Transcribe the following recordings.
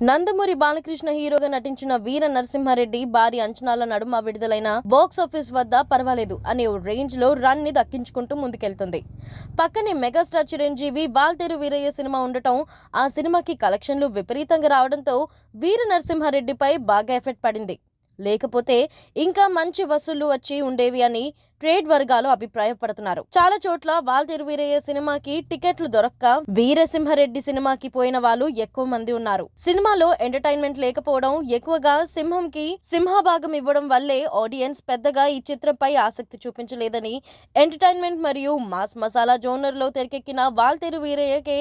నందమూరి బాలకృష్ణ హీరోగా నటించిన వీర నరసింహారెడ్డి భారీ అంచనాల నడుమ విడుదలైన బాక్స్ ఆఫీస్ వద్ద పర్వాలేదు అనే రేంజ్ లో రన్ ని దక్కించుకుంటూ ముందుకెళ్తుంది. పక్కనే మెగాస్టార్ చిరంజీవి వాల్తేరు వీరయ్య సినిమా ఉండటం, ఆ సినిమాకి కలెక్షన్లు విపరీతంగా రావడంతో వీర నరసింహారెడ్డిపై బాగా ఎఫెక్ట్ పడింది. లేకపోతే ఇంకా మంచి వసూళ్లు వచ్చి ఉండేవి అని ట్రేడ్ వర్గాలు అభిప్రాయపడుతున్నారు. చాలా చోట్ల వాల్తేరు వీరయ్య సినిమాకి టికెట్లు దొరక్క వీరసింహారెడ్డి సినిమాకి పోయిన వాళ్ళు ఎక్కువ మంది ఉన్నారు. సినిమాలో ఎంటర్టైన్మెంట్ లేకపోవడం, ఎక్కువగా సింహంకి సింహభాగం ఇవ్వడం వల్లే ఆడియన్స్ పెద్దగా ఈ చిత్రంపై ఆసక్తి చూపించలేదని, ఎంటర్టైన్మెంట్ మరియు మాస్ మసాలా జోనర్ లో తెరకెక్కిన వాల్తేరు వీరయ్యకే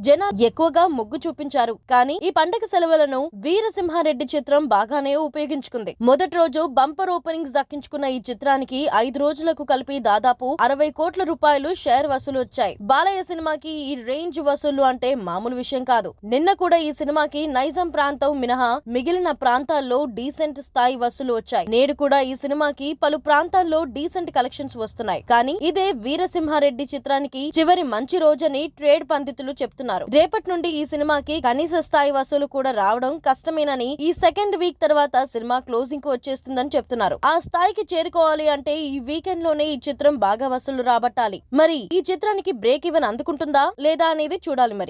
జనాలు ఎక్కువగా మొగ్గు చూపించారు. కానీ ఈ పండగ సెలవులను వీరసింహారెడ్డి చిత్రం బాగానే ఉపయోగించుకుంది. మొదటి రోజు బంపర్ ఓపెనింగ్స్ దక్కించుకున్న ఈ చిత్రానికి 5 రోజులకు కలిపి దాదాపు 60 కోట్ల రూపాయలు షేర్ వసూలు వచ్చాయి. బాలయ్య సినిమాకి ఈ రేంజ్ వసూళ్లు అంటే మామూలు విషయం కాదు. నిన్న కూడా ఈ సినిమాకి నైజాం ప్రాంతం మినహా మిగిలిన ప్రాంతాల్లో డీసెంట్ స్థాయి వసూలు వచ్చాయి. నేడు కూడా ఈ సినిమాకి పలు ప్రాంతాల్లో డీసెంట్ కలెక్షన్స్ వస్తున్నాయి. కానీ ఇదే వీరసింహారెడ్డి చిత్రానికి చివరి మంచి రోజని ట్రేడ్ పండితులు చెప్తున్నారు. రేపటి నుండి ఈ సినిమాకి కనీస స్థాయి వసూలు కూడా రావడం కష్టమేనని, ఈ సెకండ్ వీక్ తర్వాత సినిమా క్లోజింగ్ కు వచ్చేస్తుందని చెప్తున్నారు. ఆ స్థాయికి చేరుకోవాలి అంటే ఈ వీకెండ్ లోనే ఈ చిత్రం బాగా వసూలు రాబట్టాలి. మరి ఈ చిత్రానికి బ్రేక్ ఈవెన్ అందుకుంటుందా లేదా అనేది చూడాలి మరి.